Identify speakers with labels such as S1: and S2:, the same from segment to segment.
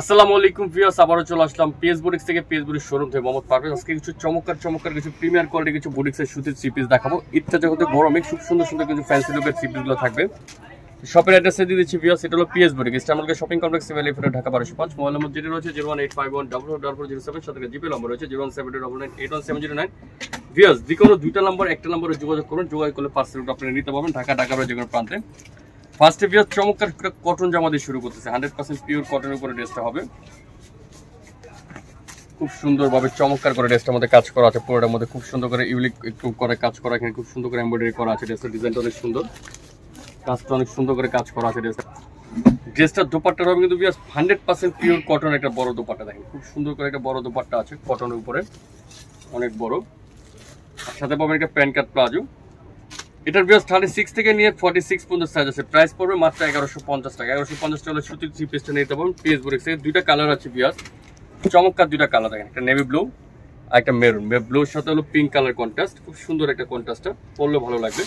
S1: আসসালামু আলাইকুম ভিউয়ার্স, আবারও চলে আসলাম পিএস বুটিক্স থেকে। পিএস বুটিক্স শোরুম থেকে মোহাম্মদ পারভেজ। আজকে কিছু চমৎকার কিছু প্রিমিয়ার কোয়ালিটি কিছু বুটিক্সের সুতির থ্রি পিস দেখাবো। ইচ্ছা জগতে গরমে খুব সুন্দর কিছু ফ্যান্সি লুকের থ্রি পিসগুলো থাকবে। শপের অ্যাড্রেসে দিয়ে দিচ্ছি ভিউয়ার্স, এটা হলো PS boutiques, Istanbul shopping complex, elephant, Dhaka 1205। Mobile number যেটি রয়েছে 01851440407, সাথে জিপে নম্বর রয়েছে 01799811709। ভিউয়ার্স, যে কোনো দুইটা নাম্বার একটা নম্বরে যোগাযোগ করুন, যোগাযোগ করলে পার্সেল আপনারা নিতে পারবেন ঢাকা যে কোনো প্রান্তে। ফার্স্টে ভিউয়ার্স চমৎকার কটন জামা দিয়ে শুরু করতেছে। 100% পিওর কটনের উপরে ড্রেসটা হবে। খুব সুন্দরভাবে চমৎকার করে ড্রেসটার মধ্যে কাজ করা আছে। পুরোটার মধ্যে খুব সুন্দর করে ইউনিক একটু করে কাজ করা, এখানে খুব সুন্দর করে এমব্রয়ডারি করা আছে। ড্রেসটার ডিজাইনটা অনেক সুন্দর, কাজটা অনেক সুন্দর করে কাজ করা আছে। ড্রেসটার দোপাট্টার হবে কিন্তু 100% পিওর কটন একটা বড় দোপাট্টা। দেখেন খুব সুন্দর করে একটা বড় দোপাট্টা আছে কটনের উপরে, অনেক বড়। সাথে পাবেন একটা প্যান্ট কাট প্লাজো। এটার 36 থেকে নিয়ে 46 পর্যন্ত সাইজ আছে। প্রাইস পড়বে মাত্র 1150 টাকা। 1150 টাকা হলে সুতির থ্রি পিসটা নিতে পারবেন পিএস বুটিক্স থেকে। দুইটা কালার আছে ভিউয়ার্স, চমৎকার দুইটা কালার। দেখেন, একটা নেভি ব্লু আর একটা মেরুন। ব্লুর সাথে হলো পিঙ্ক কালার কন্ট্রাস্ট, খুব সুন্দর একটা কন্ট্রাস্টটা, পরলে ভালো লাগবে।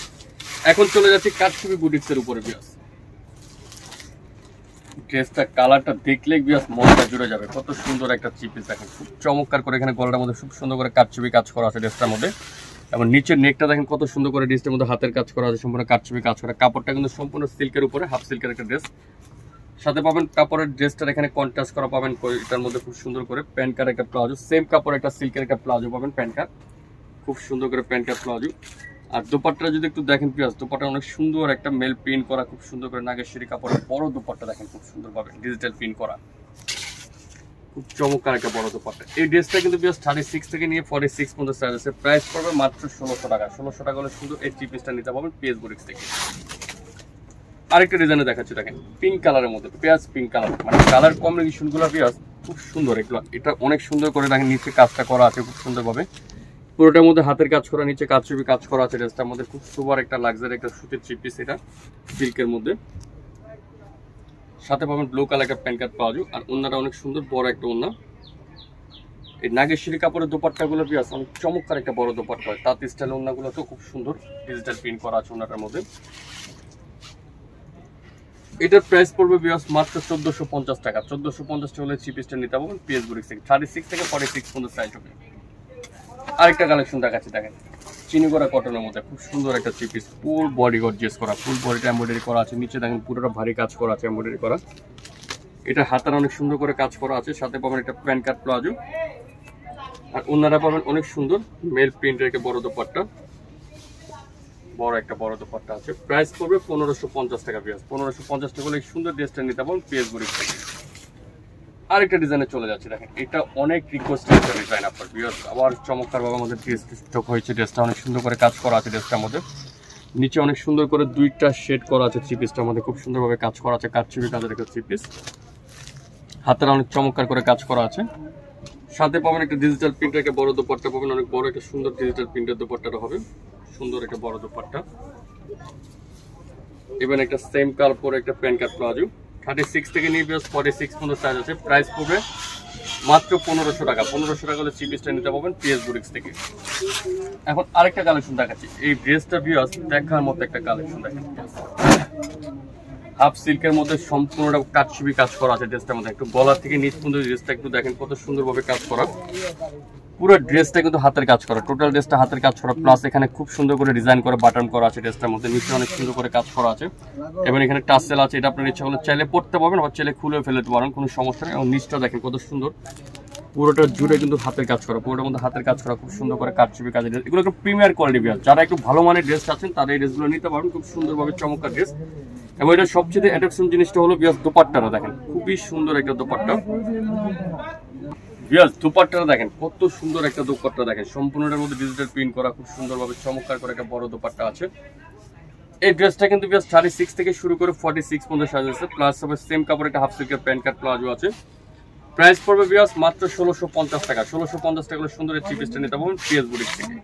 S1: এখন চলে যাচ্ছে কারচুপি বুটিক্সের উপরে ভিউয়ার্স। ড্রেসটা কালারটা দেখলে ভিউয়ার্স মনটা জুড়ে যাবে। কত সুন্দর একটা থ্রি পিস দেখেন, খুব চমৎকার করে এখানে গলার মধ্যে খুব সুন্দর করে কারচুপি কাজ করা আছে ড্রেসটার মধ্যে। এবং নিচের নেকটা দেখেন কত সুন্দর করে ড্রেসটার মধ্যে হাতের কাজ করা আছে, সম্পূর্ণ কারচুপি কাজ করা। কাপড়টা কিন্তু সম্পূর্ণ সিল্কের উপরে, হাফ সিল্কের একটা ড্রেস। সাথে পাবেন কাপড়ের ড্রেসটার এখানে কন্ট্রাস্ট করা পাবেন এটার মধ্যে খুব সুন্দর করে। প্যান্ট কাট একটা প্লাজো, সেম কাপড় একটা সিল্কের একটা প্লাজো পাবেন প্যান্ট কাট, খুব সুন্দর করে প্যান্ট কাট প্লাজো। আর দোপাট্টা যদি একটু দেখেন পিয়াজ, দোপাট্টা অনেক সুন্দর একটা মেল প্রিন্ট করা, খুব সুন্দর করে নাগেশ্বরী কাপড়ের বড় দোপাট্টা দেখেন, খুব সুন্দর ভাবে ডিজিটাল প্রিন্ট করা, খুব চমৎকার একটা বড় দোপাট্টা। এই ড্রেসটা কিন্তু পিয়াজ 36 থেকে নিয়ে 46 পর্যন্ত সাইজ আছে। প্রাইস পড়বে মাত্র 1600 টাকা। 1600 টাকা হলে সুন্দর এই থ্রি পিসটা নিতে পারবেন পিএস বুটিক্স থেকে। আরেকটা ডিজাইনে দেখাচ্ছি, দেখেন পিঙ্ক কালারের মধ্যে, পেঁয়াজ পিঙ্ক কালার, মানে কালার কম্বিনেশন গুলো পেঁয়াজ খুব সুন্দর। এগুলো এটা অনেক সুন্দর করে দেখেন, নিচে কাজটা করা আছে খুব সুন্দরভাবে। পুরোটার মধ্যে হাতের কাজ করা, নিচে কাজচুপি কাজ করা আছে। ড্রেসটার মধ্যে খুব সুপার একটা লাক্সারি একটা সুতির থ্রি পিস, এটা সিল্কের মধ্যে। সাথে পাবেন ব্লু কালার একটা প্যান্ট কাট প্লাজো। আর ওন্নাটা অনেক সুন্দর বড় একটা ওন্না। এই নাগেশ্বরী কাপড়ের দোপাট্টা গুলো পেঁয়াজ অনেক চমৎকার একটা বড় দোপাট্টা হয়। তাঁত স্টাইল ওন্নাগুলো তো খুব সুন্দর ডিজিটাল প্রিন্ট করা আছে ওন্নাটার মধ্যে। এটার প্রাইস পড়বে ভিউয়ার্স মাত্র 1450 টাকা। 1450 টাকা হলে থ্রি পিসটা নিতে পারবেন পিএস বুটিক্স থেকে। 36 থেকে 46 পর্যন্ত সাইজ হবে। আরেকটা কালেকশন দেখাচ্ছি, দেখেন চিনি করা কটনের মধ্যে খুব সুন্দর একটা three piece, full body gorgeous করা, ফুল বডিটা এমব্রয়ডারি করা আছে। নিচে দেখেন পুরোটা ভারী কাজ করা আছে, এমব্রয়ডারি করা। এটা হাতার অনেক সুন্দর করে কাজ করা আছে। সাথে পাবেন একটা প্যান্ট কাট প্লাজো। আর ওনারা পাবেন অনেক সুন্দর মেল প্রিন্টের একটা বড় দোপাট্টা, বড় একটা বড় দোপাট্টা আছে। প্রাইস পড়বে 1550 টাকা ভিউয়ার্স। 1550 টাকা হলে এই সুন্দর ড্রেসটা নিতে পারবেন পিএস বুটিক্স থেকে। আরেকটা ডিজাইনে চলে যাচ্ছে, দেখেন এটা অনেক রিকোয়েস্টেড একটা ডিজাইন আপনার ভিউয়ার্স। আবার চমৎকার ভাবে আমাদের ড্রেস স্টক হয়েছে। ড্রেসটা অনেক সুন্দর করে কাজ করা আছে ড্রেসটার মধ্যে। নিচে অনেক সুন্দর করে দুইটা শেড করা আছে থ্রি পিসটার মধ্যে, খুব সুন্দরভাবে কাজ করা আছে। কারচুপি কাজের একটা থ্রি পিস, হাতের অনেক চমৎকার করে কাজ করা আছে। সাথে পাবেন একটা ডিজিটাল প্রিন্টের একটা বড় দোপাট্টা পাবেন, অনেক বড় একটা সুন্দর ডিজিটাল প্রিন্টের দোপাট্টাটা হবে, সুন্দর একটা বড় দোপাট্টা। এবার একটা সেম কালার একটা প্যান্ট কাট প্লাজো। 36 থেকে নিয়ে 46 পর্যন্ত সাইজ আছে। প্রাইস পড়বে মাত্র 1500 টাকা। 1500 টাকা হলে থ্রি পিসটা নিতে পারবেন পিএস বুটিক্স থেকে। এখন আরেকটা কালেকশন দেখাচ্ছি। এই ড্রেসটা ভিউয়ার্স দেখার মতো একটা কালেকশন, দেখেন হাফ সিল্কের মধ্যে সম্পূর্ণটা কারচুপি কাজ করা আছে ড্রেসটার মধ্যে। একটু গলা থেকে নিচ পর্যন্ত ড্রেসটা একটু দেখেন কত সুন্দরভাবে কাজ করা। পুরো ড্রেসটা কিন্তু হাতের কাজ করা, টোটাল ড্রেসটা হাতের কাজ করা। প্লাস এখানে খুব সুন্দর করে ডিজাইন করে বাটন করা আছে ড্রেসটার মধ্যে। নিচে অনেক সুন্দর করে কাজ করা আছে এবং এখানে টাসেল আছে। এটা আপনার ইচ্ছা করলে চাইলে পড়তে পারবেন, আবার চাইলে খুলে ফেলতে পারেন, কোনো সমস্যা নেই। এবং নিচটা দেখেন কত সুন্দর, পুরোটা জুড়ে কিন্তু হাতের কাজ করা, পুরোটার মধ্যে হাতের কাজ করা, খুব সুন্দর করে কারচুপি কাজের ড্রেস। এগুলো একটু প্রিমিয়ার কোয়ালিটি বিয়ার। যারা একটু ভালো মানের ড্রেস আছেন তারা এই ড্রেসগুলো নিতে পারবেন, খুব সুন্দরভাবে চমৎকার ড্রেস। এবং এটা সবচেয়ে অ্যাট্রাকশন জিনিসটা হলো বিয়ার দোপাট্টাটা দেখেন, খুবই সুন্দর একটা দোপাট্টা। বিয়ার দোপাট্টাটা দেখেন কত সুন্দর একটা দোপাট্টা, দেখেন সম্পূর্ণটার মধ্যে ডিজিটাল প্রিন্ট করা, খুব সুন্দরভাবে চমৎকার করে একটা বড় দোপাট্টা আছে। এই ড্রেসটা কিন্তু বিয়ার 36 থেকে শুরু করে 46 পর্যন্ত সাইজ আছে। প্লাস হবে সেম কাপড় একটা হাফ সিল্কের প্যান্ট কাট প্লাজো আছে। প্রাইস পড়বে ভিউয়ার্স মাত্র 1650 টাকা। 1650 টাকা হলে সুন্দর থ্রি পিসটা নিতে পারবেন পিএস বুটিক্স থেকে।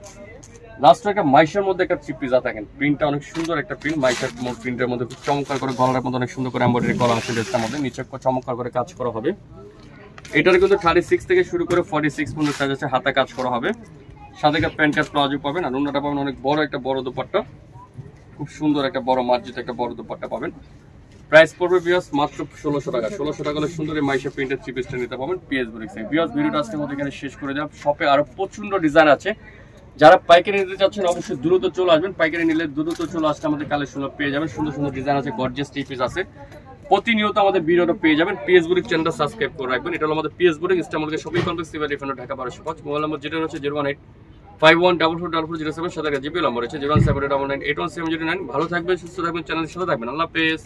S1: লাস্ট একটা মাইশার মধ্যে একটা থ্রি পিস দেখেন, প্রিন্টটা অনেক সুন্দর একটা প্রিন্ট। মাইশার প্রিন্টের মধ্যে খুব চমৎকার করে গলার মধ্যে অনেক সুন্দর করে এমব্রয়ডারি করা আছে ড্রেসটার মধ্যে। নিচে চমৎকার করে কাজ করা হবে। এটার কিন্তু 36 থেকে শুরু করে 46 পর্যন্ত সাইজ আছে, হাতে কাজ করা হবে। সাথে একটা প্যান্ট কাট প্লাজো পাবেন। আর ওন্নাটা পাবেন অনেক বড় একটা বড় দোপাট্টা, খুব সুন্দর একটা বড় মার্জিত একটা বড় দোপাট্টা পাবেন। প্রাইস পড়বে ভিউয়ার্স মাত্র 1600 টাকা। 1600 টাকা হলে সুন্দর এই মাইশা প্রিন্টের থ্রি পিসটা নিতে পারবেন পিএস বুটিক্সে। ভিউয়ার্স ভিডিওটা আজকের মধ্যে এখানে শেষ করে দিলাম। শপে আরো প্রচন্ড ডিজাইন আছে, যারা পাইকারি নিতে চাচ্ছেন অবশ্যই দ্রুত চলে আসবেন। পাইকারি নিলে দ্রুত চলে আসলে আমাদের কালেকশন পেয়ে যাবেন। সুন্দর সুন্দর ডিজাইন আছে, গর্জিয়াস থ্রি পিস আছে, প্রতিনিয়ত আমাদের ভিডিওটা পেয়ে যাবেন। পিএস বুটিক চ্যানেলটা সাবস্ক্রাইব করে রাখবেন। এটা হলো আমাদের পিএস বুটিক ইস্টামলকে shopping complex Dhaka 1205। Mobile number যেটা হচ্ছে 01851444407, সাথে জিপি নম্বর হচ্ছে 01789817009। ভালো থাকবেন, সুস্থ থাকবেন, চ্যানেলের সাথে থাকবেন। আল্লাহ হাফেজ।